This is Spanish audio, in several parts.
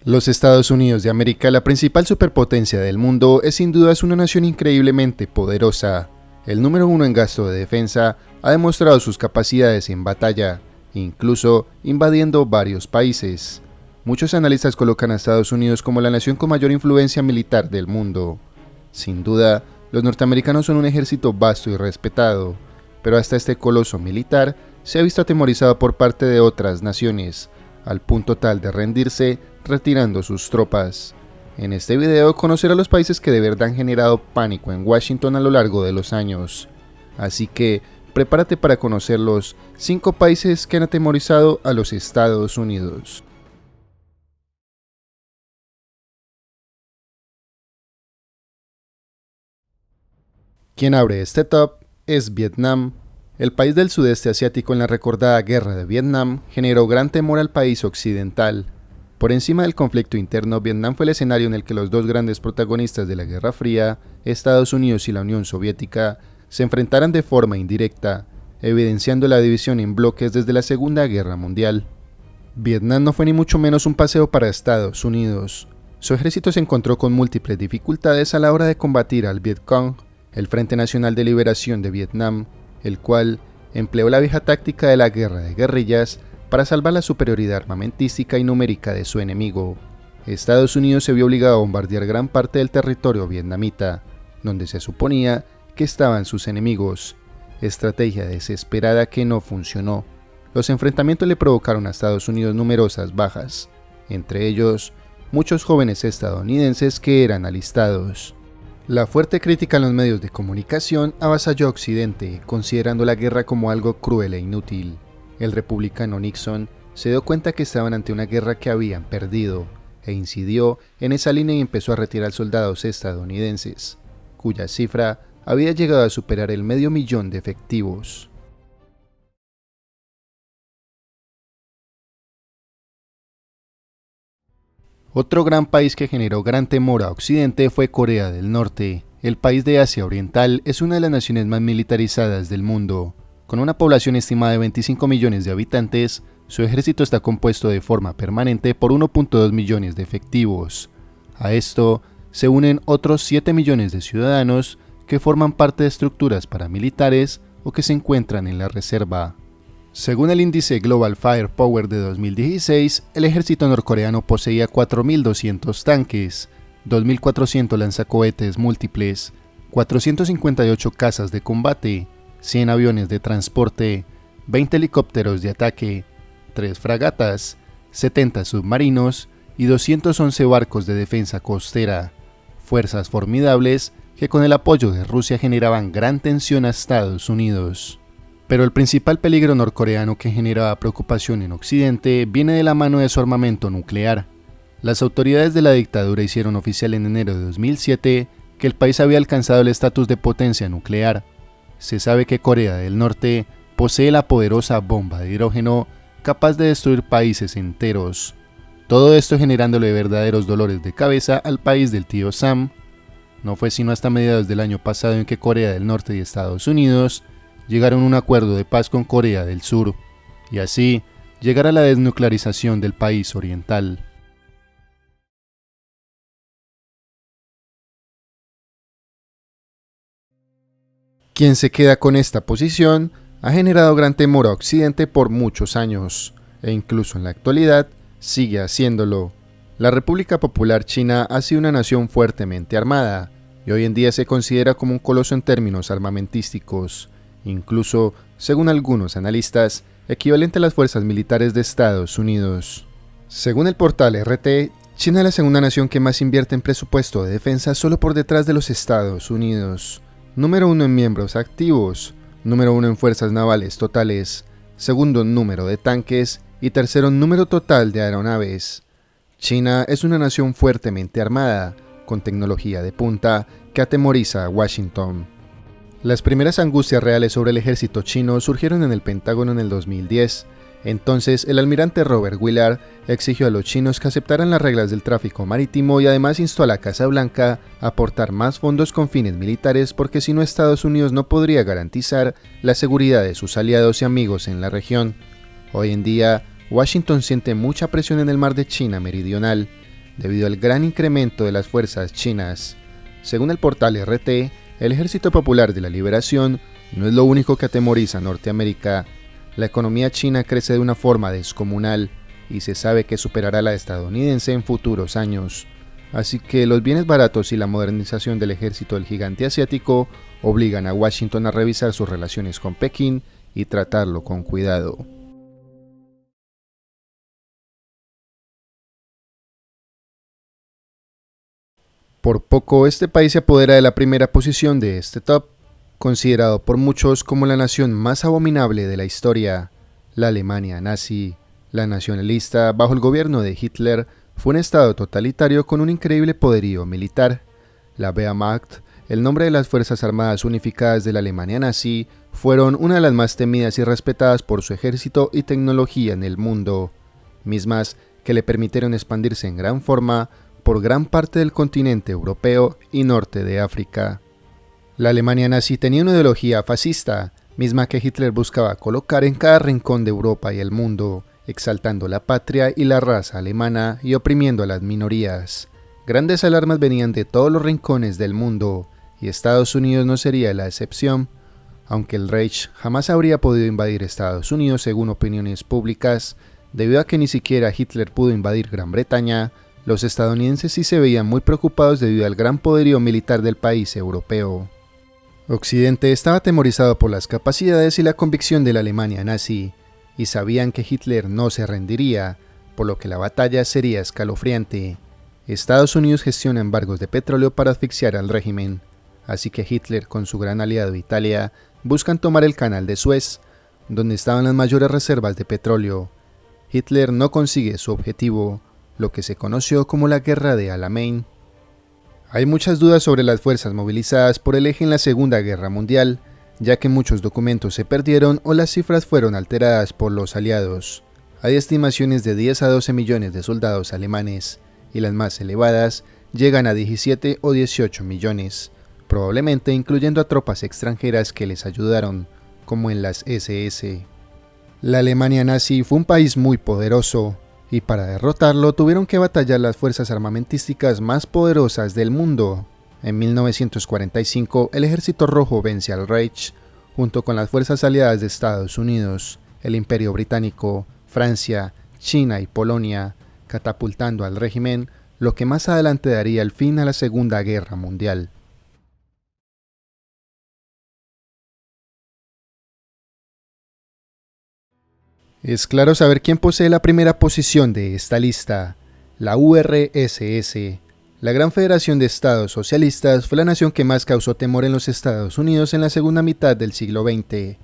Los Estados Unidos de América, la principal superpotencia del mundo, es sin duda una nación increíblemente poderosa. El número uno en gasto de defensa ha demostrado sus capacidades en batalla, incluso invadiendo varios países. Muchos analistas colocan a Estados Unidos como la nación con mayor influencia militar del mundo. Sin duda, los norteamericanos son un ejército vasto y respetado, pero hasta este coloso militar se ha visto atemorizado por parte de otras naciones, al punto tal de rendirse retirando sus tropas. En este video conocerá los países que de verdad han generado pánico en Washington a lo largo de los años. Así que prepárate para conocer los 5 países que han atemorizado a los Estados Unidos. Quien abre este top es Vietnam. El país del sudeste asiático en la recordada Guerra de Vietnam generó gran temor al país occidental. Por encima del conflicto interno, Vietnam fue el escenario en el que los dos grandes protagonistas de la Guerra Fría, Estados Unidos y la Unión Soviética, se enfrentaran de forma indirecta, evidenciando la división en bloques desde la Segunda Guerra Mundial. Vietnam no fue ni mucho menos un paseo para Estados Unidos. Su ejército se encontró con múltiples dificultades a la hora de combatir al Viet Cong, el Frente Nacional de Liberación de Vietnam, el cual empleó la vieja táctica de la guerra de guerrillas para salvar la superioridad armamentística y numérica de su enemigo. Estados Unidos se vio obligado a bombardear gran parte del territorio vietnamita, donde se suponía que estaban sus enemigos, estrategia desesperada que no funcionó. Los enfrentamientos le provocaron a Estados Unidos numerosas bajas, entre ellos muchos jóvenes estadounidenses que eran alistados. La fuerte crítica en los medios de comunicación avasalló a Occidente, considerando la guerra como algo cruel e inútil. El republicano Nixon se dio cuenta que estaban ante una guerra que habían perdido, e incidió en esa línea y empezó a retirar soldados estadounidenses, cuya cifra había llegado a superar el 500.000 de efectivos. Otro gran país que generó gran temor a Occidente fue Corea del Norte. El país de Asia Oriental es una de las naciones más militarizadas del mundo. Con una población estimada de 25 millones de habitantes, su ejército está compuesto de forma permanente por 1.2 millones de efectivos. A esto se unen otros 7 millones de ciudadanos que forman parte de estructuras paramilitares o que se encuentran en la reserva. Según el índice Global Firepower de 2016, el ejército norcoreano poseía 4.200 tanques, 2.400 lanzacohetes múltiples, 458 cazas de combate, 100 aviones de transporte, 20 helicópteros de ataque, 3 fragatas, 70 submarinos y 211 barcos de defensa costera, fuerzas formidables que con el apoyo de Rusia generaban gran tensión a Estados Unidos. Pero el principal peligro norcoreano que generaba preocupación en Occidente viene de la mano de su armamento nuclear. Las autoridades de la dictadura hicieron oficial en enero de 2007 que el país había alcanzado el estatus de potencia nuclear. Se sabe que Corea del Norte posee la poderosa bomba de hidrógeno capaz de destruir países enteros. Todo esto generándole verdaderos dolores de cabeza al país del tío Sam. No fue sino hasta mediados del año pasado en que Corea del Norte y Estados Unidos llegaron a un acuerdo de paz con Corea del Sur, y así llegar a la desnuclearización del país oriental. Quien se queda con esta posición ha generado gran temor a Occidente por muchos años, e incluso en la actualidad sigue haciéndolo. La República Popular China ha sido una nación fuertemente armada, y hoy en día se considera como un coloso en términos armamentísticos, incluso, según algunos analistas, equivalente a las fuerzas militares de Estados Unidos. Según el portal RT, China es la segunda nación que más invierte en presupuesto de defensa solo por detrás de los Estados Unidos. Número 1 en miembros activos, número 1 en fuerzas navales totales, segundo en número de tanques y tercero en número total de aeronaves. China es una nación fuertemente armada, con tecnología de punta que atemoriza a Washington. Las primeras angustias reales sobre el ejército chino surgieron en el Pentágono en el 2010. Entonces, el almirante Robert Willard exigió a los chinos que aceptaran las reglas del tráfico marítimo y además instó a la Casa Blanca a aportar más fondos con fines militares porque si no Estados Unidos no podría garantizar la seguridad de sus aliados y amigos en la región. Hoy en día, Washington siente mucha presión en el mar de China Meridional, debido al gran incremento de las fuerzas chinas. Según el portal RT, el Ejército Popular de la Liberación no es lo único que atemoriza a Norteamérica. La economía china crece de una forma descomunal y se sabe que superará la estadounidense en futuros años. Así que los bienes baratos y la modernización del ejército del gigante asiático obligan a Washington a revisar sus relaciones con Pekín y tratarlo con cuidado. Por poco, este país se apodera de la primera posición de este top, considerado por muchos como la nación más abominable de la historia. La Alemania nazi, la nacionalista bajo el gobierno de Hitler, fue un estado totalitario con un increíble poderío militar. La Wehrmacht, el nombre de las Fuerzas Armadas Unificadas de la Alemania nazi, fueron una de las más temidas y respetadas por su ejército y tecnología en el mundo, mismas que le permitieron expandirse en gran forma por gran parte del continente europeo y norte de África. La Alemania nazi tenía una ideología fascista, misma que Hitler buscaba colocar en cada rincón de Europa y el mundo, exaltando la patria y la raza alemana y oprimiendo a las minorías. Grandes alarmas venían de todos los rincones del mundo, y Estados Unidos no sería la excepción. Aunque el Reich jamás habría podido invadir Estados Unidos según opiniones públicas, debido a que ni siquiera Hitler pudo invadir Gran Bretaña, los estadounidenses sí se veían muy preocupados debido al gran poderío militar del país europeo. Occidente estaba atemorizado por las capacidades y la convicción de la Alemania nazi, y sabían que Hitler no se rendiría, por lo que la batalla sería escalofriante. Estados Unidos gestiona embargos de petróleo para asfixiar al régimen, así que Hitler con su gran aliado Italia buscan tomar el canal de Suez, donde estaban las mayores reservas de petróleo. Hitler no consigue su objetivo, lo que se conoció como la Guerra de Alamein. Hay muchas dudas sobre las fuerzas movilizadas por el eje en la Segunda Guerra Mundial, ya que muchos documentos se perdieron o las cifras fueron alteradas por los aliados. Hay estimaciones de 10 a 12 millones de soldados alemanes, y las más elevadas llegan a 17 o 18 millones, probablemente incluyendo a tropas extranjeras que les ayudaron, como en las SS. La Alemania nazi fue un país muy poderoso, y para derrotarlo tuvieron que batallar las fuerzas armamentísticas más poderosas del mundo. En 1945, el Ejército Rojo vence al Reich, junto con las fuerzas aliadas de Estados Unidos, el Imperio Británico, Francia, China y Polonia, catapultando al régimen, lo que más adelante daría el fin a la Segunda Guerra Mundial. Es claro saber quién posee la primera posición de esta lista. La URSS, la Gran Federación de Estados Socialistas, fue la nación que más causó temor en los Estados Unidos en la segunda mitad del siglo XX.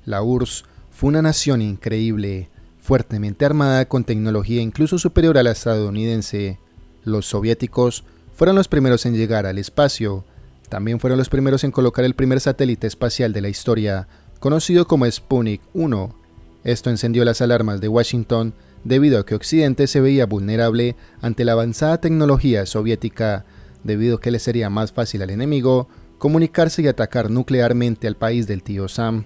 La URSS fue una nación increíble, fuertemente armada con tecnología incluso superior a la estadounidense. Los soviéticos fueron los primeros en llegar al espacio. También fueron los primeros en colocar el primer satélite espacial de la historia, conocido como Sputnik 1. Esto encendió las alarmas de Washington debido a que Occidente se veía vulnerable ante la avanzada tecnología soviética, debido a que le sería más fácil al enemigo comunicarse y atacar nuclearmente al país del tío Sam.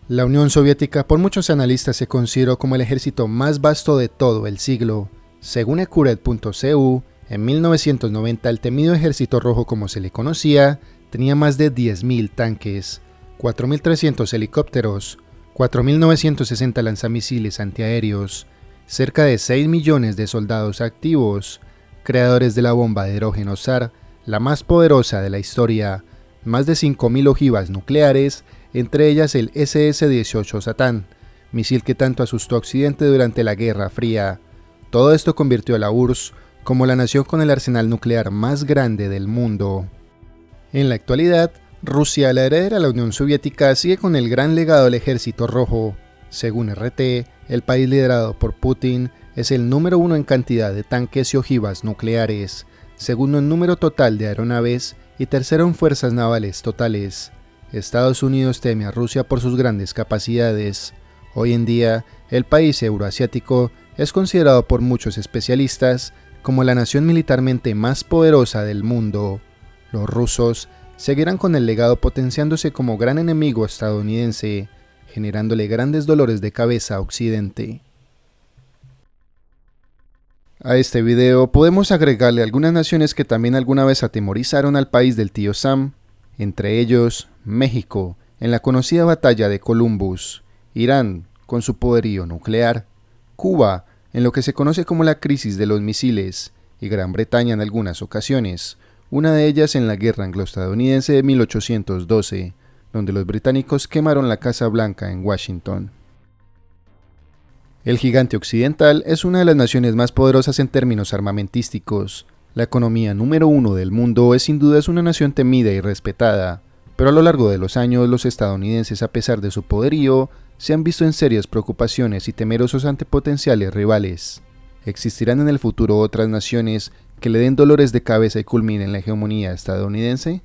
La Unión Soviética por muchos analistas se consideró como el ejército más vasto de todo el siglo. Según Ecuret.cu, en 1990 el temido Ejército Rojo como se le conocía tenía más de 10.000 tanques, 4.300 helicópteros, 4.960 lanzamisiles antiaéreos, cerca de 6 millones de soldados activos, creadores de la bomba de hidrógeno SAR, la más poderosa de la historia, más de 5.000 ojivas nucleares, entre ellas el SS-18 Satán, misil que tanto asustó a Occidente durante la Guerra Fría. Todo esto convirtió a la URSS como la nación con el arsenal nuclear más grande del mundo. En la actualidad, Rusia, la heredera de la Unión Soviética, sigue con el gran legado del Ejército Rojo. Según RT, el país liderado por Putin es el número 1 en cantidad de tanques y ojivas nucleares, segundo en número total de aeronaves y tercero en fuerzas navales totales. Estados Unidos teme a Rusia por sus grandes capacidades. Hoy en día, el país euroasiático es considerado por muchos especialistas como la nación militarmente más poderosa del mundo. Los rusos seguirán con el legado potenciándose como gran enemigo estadounidense, generándole grandes dolores de cabeza a Occidente. A este video podemos agregarle algunas naciones que también alguna vez atemorizaron al país del tío Sam, entre ellos México, en la conocida batalla de Columbus, Irán, con su poderío nuclear, Cuba, en lo que se conoce como la crisis de los misiles, y Gran Bretaña en algunas ocasiones, una de ellas en la guerra anglo-estadounidense de 1812, donde los británicos quemaron la Casa Blanca en Washington. El gigante occidental es una de las naciones más poderosas en términos armamentísticos. La economía número 1 del mundo es sin duda una nación temida y respetada, pero a lo largo de los años los estadounidenses, a pesar de su poderío, se han visto en serias preocupaciones y temerosos ante potenciales rivales. ¿Existirán en el futuro otras naciones que le den dolores de cabeza y culminen la hegemonía estadounidense?